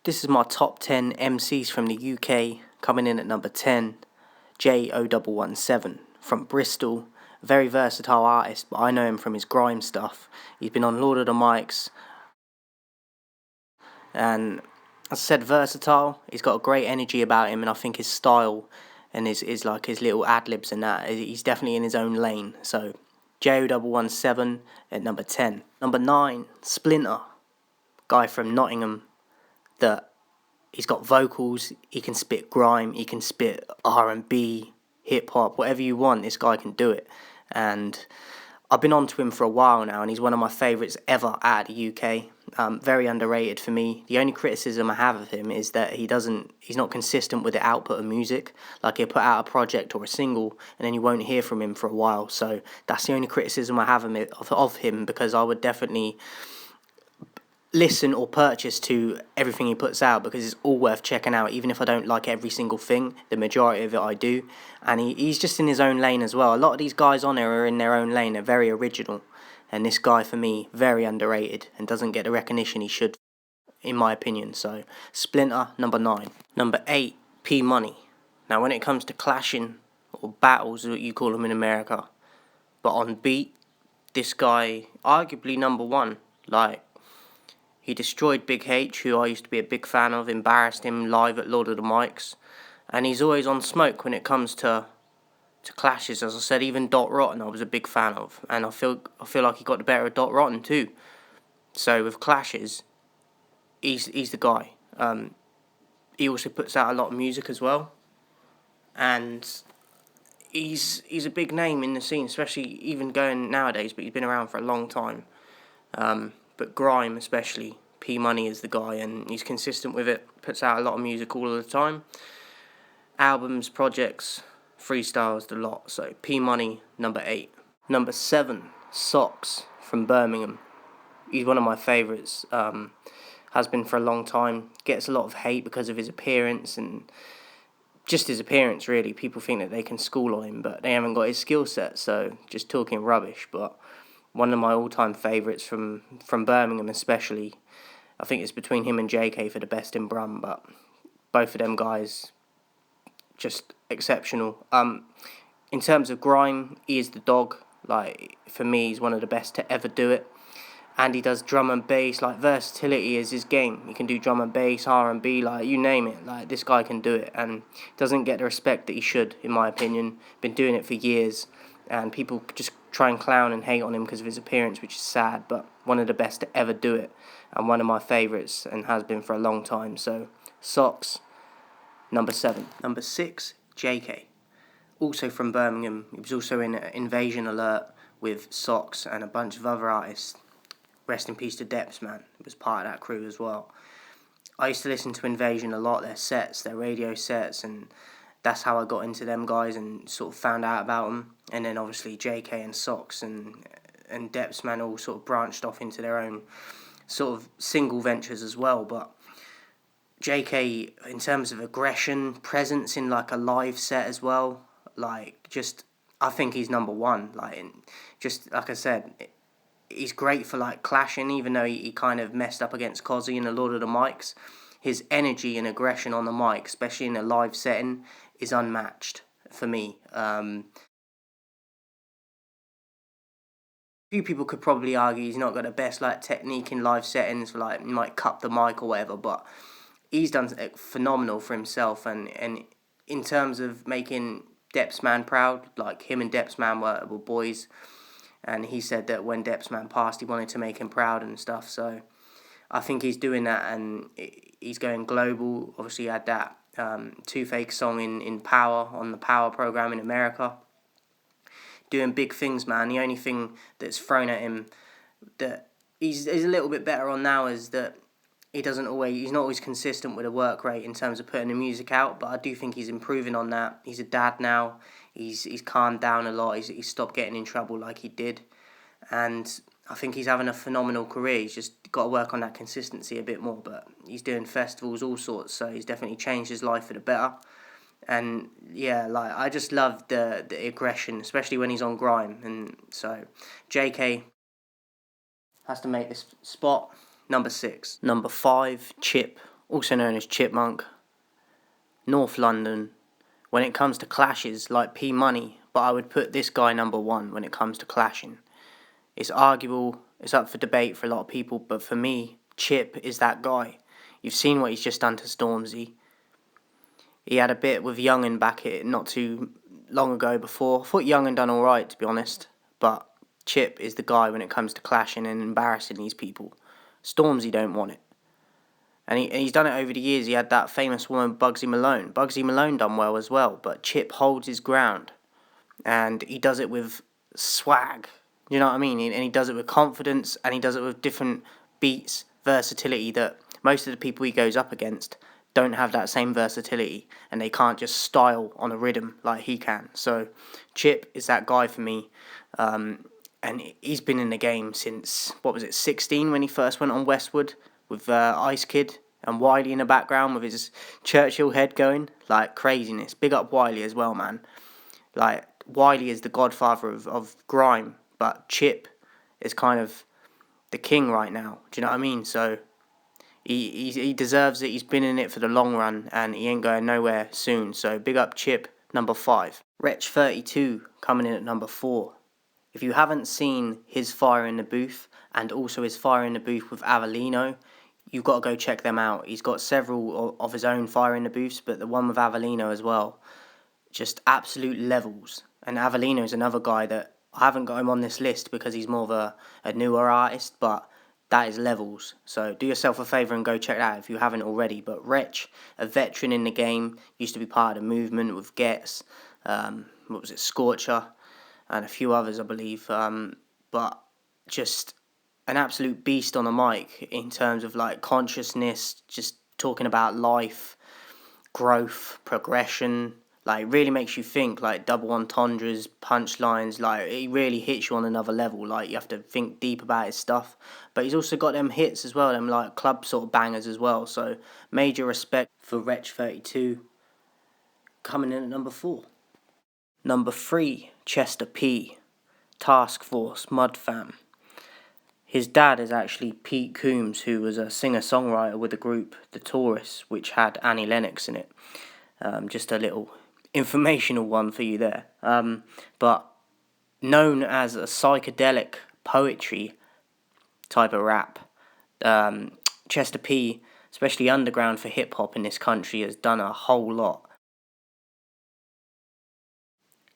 This is my top 10 MCs from the UK. Coming in at number 10, J0117 from Bristol. Very versatile artist, but I know him from his grime stuff. He's been on Lord of the Mics, and as I said, versatile. He's got a great energy about him, and I think his style and his like his little ad libs and that, he's definitely in his own lane. So J0117 at number 10. Number 9, Splinter, guy from Nottingham that he's got vocals, he can spit grime, he can spit R&B, hip-hop, whatever you want, this guy can do it. And I've been on to him for a while now, and he's one of my favourites ever out of the UK. Very underrated for me. The only criticism I have of him is that he's not consistent with the output of music. Like, he'll put out a project or a single, and then you won't hear from him for a while. So that's the only criticism I have of him, because I would definitely listen or purchase to everything he puts out, because it's all worth checking out. Even if I don't like every single thing, the majority of it I do. And he's just in his own lane as well. A lot of these guys on there are in their own lane, they're very original, and this guy for me, very underrated and doesn't get the recognition he should, in my opinion. So Splinter, number 9. Number 8, P Money. Now when it comes to clashing or battles, what you call them in America, but on beat, this guy arguably number 1. Like, he destroyed Big H, who I used to be a big fan of, embarrassed him live at Lord of the Mics. And he's always on smoke when it comes to clashes. As I said, even Dot Rotten I was a big fan of. And I feel like he got the better of Dot Rotten too. So with clashes, he's the guy. He also puts out a lot of music as well. And he's a big name in the scene, especially even going nowadays, but he's been around for a long time. But grime especially, P Money is the guy, and he's consistent with it, puts out a lot of music all of the time. Albums, projects, freestyles, the lot. So P Money, number 8. Number 7, Socks from Birmingham. He's one of my favourites, has been for a long time. Gets a lot of hate because of his appearance, and just his appearance really. People think that they can school on him, but they haven't got his skill set, so just talking rubbish. But one of my all-time favourites from Birmingham especially. I think it's between him and JK for the best in Brum, but both of them guys, just exceptional. In terms of grime, he is the dog. Like, for me, he's one of the best to ever do it. And he does drum and bass. Like, versatility is his game. He can do drum and bass, R&B, like, you name it. Like, this guy can do it, and doesn't get the respect that he should, in my opinion. Been doing it for years, and people just try and clown and hate on him because of his appearance, which is sad, but one of the best to ever do it, and one of my favourites, and has been for a long time. So Socks, number 7. Number 6, JK, also from Birmingham. He was also in Invasion Alert with Socks and a bunch of other artists. Rest in peace to Deps, man. He was part of that crew as well. I used to listen to Invasion a lot, their sets, their radio sets, and that's how I got into them guys and sort of found out about them. And then obviously JK and Socks and Deps, man, all sort of branched off into their own sort of single ventures as well. But JK, in terms of aggression, presence in like a live set as well, like, just, I think he's number 1. Like, just like I said, he's great for like clashing, even though he kind of messed up against Cozzy in the Lord of the Mics. His energy and aggression on the mic, especially in a live setting, is unmatched for me. Few people could probably argue he's not got the best like technique in live settings, for like, you might cup the mic or whatever, but he's done phenomenal for himself. And in terms of making Depsman proud, like, him and Depsman were boys, and he said that when Depsman passed, he wanted to make him proud and stuff. So I think he's doing that, and he's going global. Obviously, he had that Two Fake song in Power, on the Power program in America. Doing big things, man. The only thing that's thrown at him that he's a little bit better on now is that he's not always consistent with the work rate in terms of putting the music out, but I do think he's improving on that. He's a dad now. He's calmed down a lot. He's stopped getting in trouble like he did, and I think he's having a phenomenal career. He's just got to work on that consistency a bit more, but he's doing festivals, all sorts, so he's definitely changed his life for the better. And yeah, like, I just love the aggression, especially when he's on grime. And so JK has to make this spot. Number 6. Number 5, Chip also known as Chipmunk, North London. When it comes to clashes, like P Money, but I would put this guy number one when it comes to clashing. It's arguable, it's up for debate for a lot of people, but for me, Chip is that guy. You've seen what he's just done to Stormzy. He had a bit with Young'un back it not too long ago before. I thought Young'un done alright, to be honest, but Chip is the guy when it comes to clashing and embarrassing these people. Stormzy don't want it. And he's done it over the years. He had that famous woman, Bugsy Malone. Bugsy Malone done well as well, but Chip holds his ground. And he does it with swag. You know what I mean? And he does it with confidence, and he does it with different beats, versatility that most of the people he goes up against don't have that same versatility, and they can't just style on a rhythm like he can. So Chip is that guy for me. And he's been in the game since, 16 when he first went on Westwood with Ice Kid and Wiley in the background with his Churchill head going. Like, craziness. Big up Wiley as well, man. Like, Wiley is the godfather of grime, but Chip is kind of the king right now. Do you know what I mean? So he deserves it. He's been in it for the long run, and he ain't going nowhere soon. So big up Chip, number 5. WRetch 32 coming in at number 4. If you haven't seen his Fire in the Booth and also his Fire in the Booth with Avellino, you've got to go check them out. He's got several of his own Fire in the Booths, but the one with Avellino as well, just absolute levels. And Avellino is another guy that I haven't got him on this list because he's more of a newer artist, but that is levels. So do yourself a favour and go check that out if you haven't already. But WRetch, a veteran in the game, used to be part of the movement with Getz, Scorcher, and a few others, I believe, but just an absolute beast on the mic in terms of like consciousness, just talking about life, growth, progression, like really makes you think, like double entendres, punchlines, like it really hits you on another level, like you have to think deep about his stuff. But he's also got them hits as well, them like club sort of bangers as well, so major respect for WRetch 32, coming in at number 4. Number 3, Chester P, Task Force, Mudfam. His dad is actually Pete Coombs, who was a singer-songwriter with the group The Taurus, which had Annie Lennox in it. Just a little informational one for you there. But known as a psychedelic poetry type of rap, Chester P, especially underground for hip-hop in this country, has done a whole lot.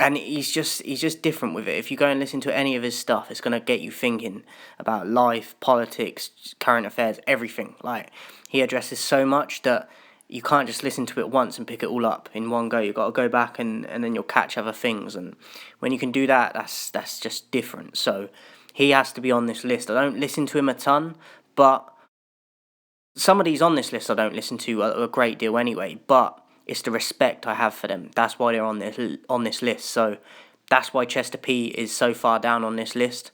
And he's just different with it. If you go and listen to any of his stuff, it's going to get you thinking about life, politics, current affairs, everything. Like, he addresses so much that you can't just listen to it once and pick it all up in one go. You've got to go back and then you'll catch other things. And when you can do that, that's just different. So he has to be on this list. I don't listen to him a ton, but some of these on this list I don't listen to a great deal anyway, but it's the respect I have for them. That's why they're on this list. So that's why Chester P is so far down on this list.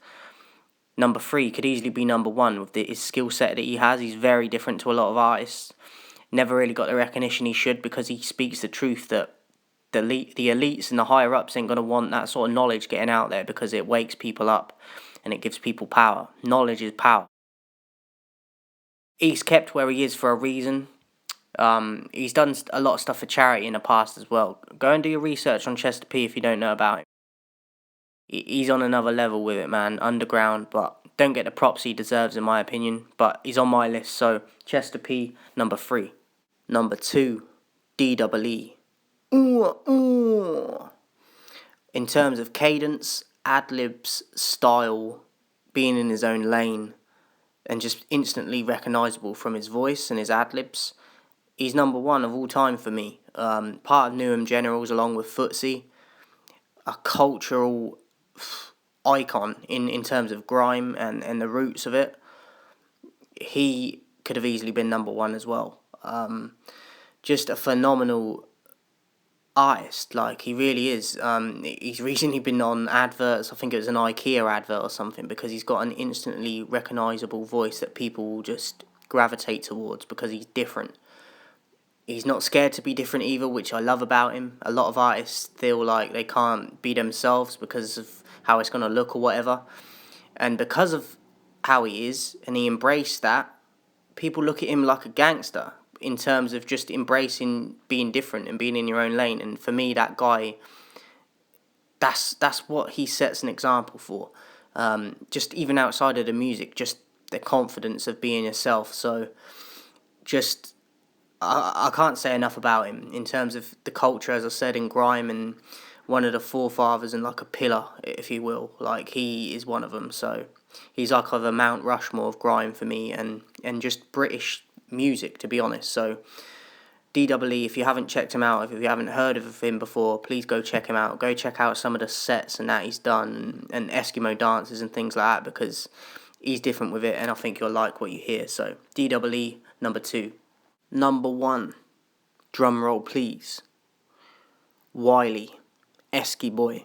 Number 3 could easily be number 1 with his skill set that he has. He's very different to a lot of artists. Never really got the recognition he should because he speaks the truth that the elites and the higher ups ain't going to want that sort of knowledge getting out there because it wakes people up and it gives people power. Knowledge is power. He's kept where he is for a reason. He's done a lot of stuff for charity in the past as well. Go and do your research on Chester P if you don't know about him. He's on another level with it, man. Underground, but don't get the props he deserves in my opinion. But he's on my list, so Chester P, number 3. Number 2, DEE. In terms of cadence, ad-libs, style, being in his own lane, and just instantly recognisable from his voice and his ad-libs, he's number 1 of all time for me. Part of Newham Generals along with Footsie. A cultural icon in terms of grime and the roots of it. He could have easily been number 1 as well. Just a phenomenal artist, like he really is. He's recently been on adverts. I think it was an IKEA advert or something, because he's got an instantly recognisable voice that people will just gravitate towards because he's different. He's not scared to be different either, which I love about him. A lot of artists feel like they can't be themselves because of how it's going to look or whatever. And because of how he is, and he embraced that, people look at him like a gangster. in terms of just embracing being different and being in your own lane. And for me, that guy, that's what he sets an example for. Just even outside of the music, just the confidence of being yourself. So just I can't say enough about him in terms of the culture, as I said, in grime, and one of the forefathers and like a pillar, if you will. Like, he is one of them. So he's like of a Mount Rushmore of grime for me, and just British music, to be honest. So DWE, if you haven't checked him out, if you haven't heard of him before, please go check him out. Go check out some of the sets and that he's done, and Eskimo dances and things like that, because he's different with it, and I think you'll like what you hear. So DWE, number 2. Number 1, drum roll please, Wiley, Esky Boy.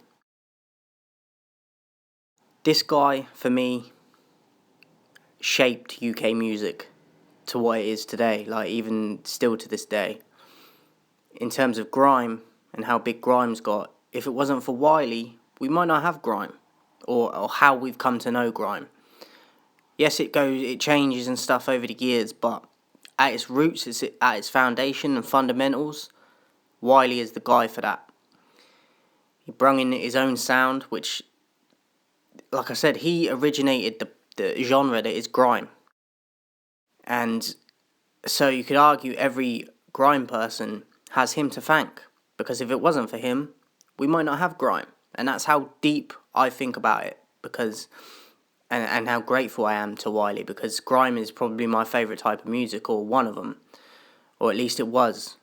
This guy, for me, shaped UK music to what it is today, like even still to this day. In terms of grime and how big grime's got, if it wasn't for Wiley, we might not have grime, or how we've come to know grime. Yes, it changes and stuff over the years, but at its roots, at its foundation and fundamentals, Wiley is the guy for that. He brung in his own sound, which, like I said, he originated the genre that is grime. And so you could argue every grime person has him to thank, because if it wasn't for him, we might not have grime. And that's how deep I think about it, because and how grateful I am to Wiley, because grime is probably my favourite type of music, or one of them, or at least it was.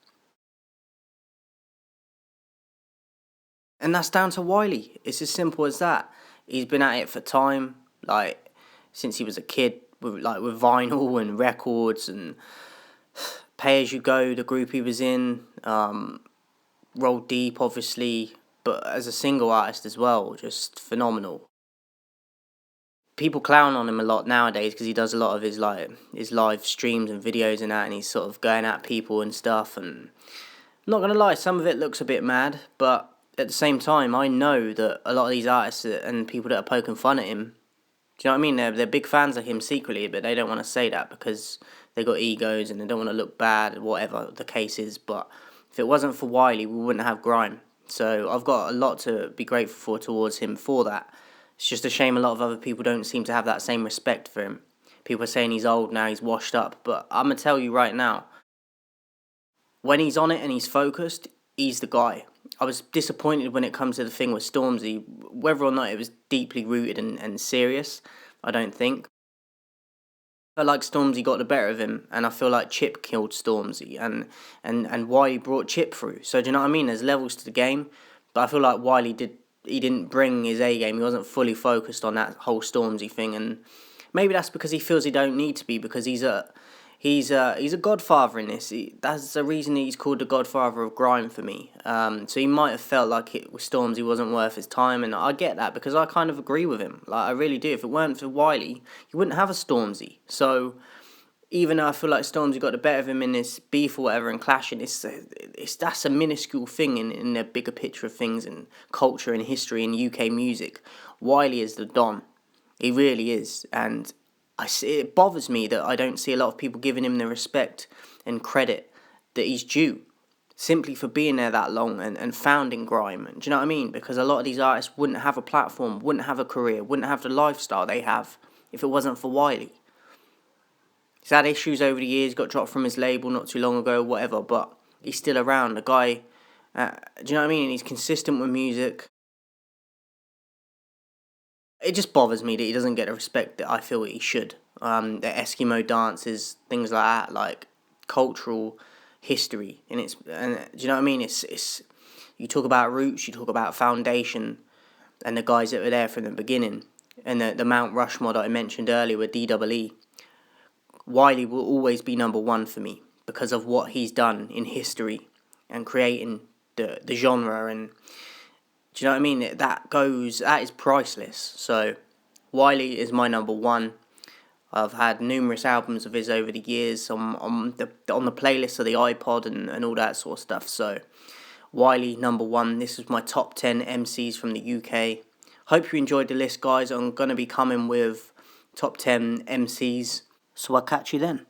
And that's down to Wiley. It's as simple as that. He's been at it for time, like since he was a kid, with vinyl and records and Pay As You Go, the group he was in, Roll Deep, obviously, but as a single artist as well, just phenomenal. People clown on him a lot nowadays because he does a lot of his live streams and videos and that, and he's sort of going at people and stuff. And I'm not gonna lie, some of it looks a bit mad, but at the same time, I know that a lot of these artists and people that are poking fun at him, do you know what I mean? They're big fans of him secretly, but they don't want to say that because they got egos and they don't want to look bad, whatever the case is. But if it wasn't for Wiley, we wouldn't have grime. So I've got a lot to be grateful for towards him for that. It's just a shame a lot of other people don't seem to have that same respect for him. People are saying he's old now, he's washed up, but I'm going to tell you right now, when he's on it and he's focused, he's the guy. I was disappointed when it comes to the thing with Stormzy, whether or not it was deeply rooted and serious, I don't think. I felt like Stormzy got the better of him, and I feel like Chip killed Stormzy, and Wiley brought Chip through. So do you know what I mean? There's levels to the game, but I feel like Wiley didn't bring his A game. He wasn't fully focused on that whole Stormzy thing, and maybe that's because he feels he don't need to be, because he's a godfather in this. That's the reason he's called the godfather of grime for me. So he might have felt like it with Stormzy wasn't worth his time, and I get that because I kind of agree with him. Like, I really do. If it weren't for Wiley, you wouldn't have a Stormzy. So even though I feel like Stormzy got the better of him in this beef or whatever and clashing, that's a minuscule thing in the bigger picture of things and culture and history and UK music. Wiley is the Don. He really is. And it bothers me that I don't see a lot of people giving him the respect and credit that he's due, simply for being there that long and founding grime. Do you know what I mean? Because a lot of these artists wouldn't have a platform, wouldn't have a career, wouldn't have the lifestyle they have if it wasn't for Wiley. He's had issues over the years, got dropped from his label not too long ago, whatever, but he's still around. The guy, do you know what I mean? He's consistent with music. It just bothers me that he doesn't get the respect that I feel he should. The Eskimo dances, things like that, like cultural history, and do you know what I mean? It's you talk about roots, you talk about foundation, and the guys that were there from the beginning, and the Mount Rushmore that I mentioned earlier with DWE. Wiley will always be number 1 for me because of what he's done in history and creating the genre, and do you know what I mean? That is priceless. So Wiley is my number 1. I've had numerous albums of his over the years on the playlist of the iPod and all that sort of stuff. So Wiley, number 1. This is my top 10 MCs from the UK. Hope you enjoyed the list, guys. I'm going to be coming with top 10 MCs. So I'll catch you then.